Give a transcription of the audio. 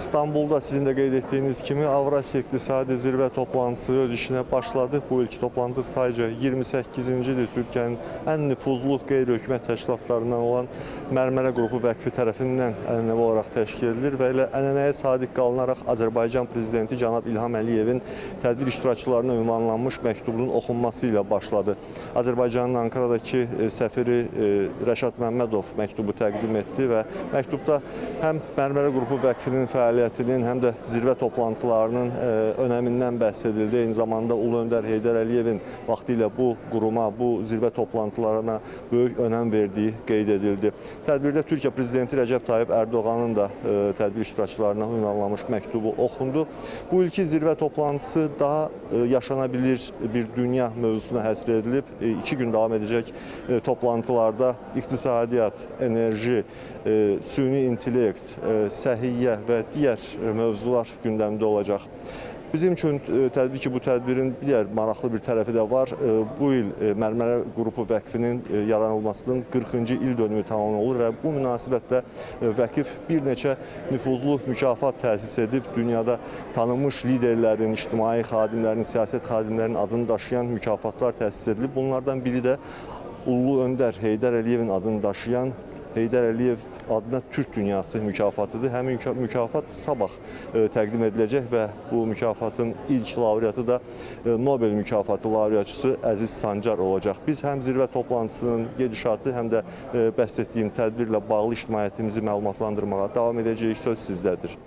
İstanbul'da sizin de qeyd etdiyiniz kimi Avrasiya İqtisadi Zirvə toplantısı öz işinə başladı. Bu ilki toplantı sayca 28-cidir. Türkiyənin ən nüfuzlu qeyri-hökumət təşkilatlarından olan Mərmərə Qrupu Vəqfi tərəfindən ənənəvi olaraq təşkil edilir və elə ənənəyə sadiq qalınaraq Azərbaycan Prezidenti cənab İlham Əliyevin tədbir iştirakçılarına ünvanlanmış məktubunun oxunması ilə başladı. Azərbaycanın Ankaradakı səfiri Rəşad Məmmədov məktubu təqdim etdi və məktubda həm Mərmərə Qrupu Vəqfinin fəaliyyətinin, həm də zirvə toplantılarının önəmindən bəhs edildi. Eyni zamanda Ulu Öndər Heydər Əliyevin vaxtilə bu quruma, bu zirvə toplantılarına böyük önəm verdiyi qeyd edildi. Tədbirdə Türkiyə Prezidenti Rəcəb Tayyip Ərdoğanın da tədbir iştirakçılarına ünvanlanmış məktubu oxundu. Bu ilki zirvə toplantısı daha yaşanabilir bir dünya mövzusuna həsr edilib. 2 gün davam edəcək toplantılarda iqtisadiyyat, enerji, süni intellekt, səhiyyə və digər mövzular gündəmdə olacaq. Bizim üçün təbii ki, bu tədbirin digər maraqlı bir tərəfi də var. Bu il Mərmərə Qrupu Vəqfinin yaranılmasının 40-cı il dönümü tamam olur və bu münasibətlə Vəqf bir neçə nüfuzlu mükafat təsis edib, dünyada tanınmış liderlərin, ictimai xadimlərin, siyasət xadimlərinin adını daşıyan mükafatlar təsis edilib. Bunlardan biri də Ulu Öndər Heydər Əliyevin adını daşıyan Heydər Əliyev adına Türk Dünyası mükafatıdır. Həmin mükafat sabah təqdim ediləcək və bu mükafatın ilk laureatı da Nobel mükafatı laureatçısı Əziz Sancar olacaq. Biz həm zirvə toplantısının gedişatı, həm də bəhs etdiyim tədbirlə bağlı ictimaiyyətimizi məlumatlandırmağa davam edəcəyik. Söz sizdədir.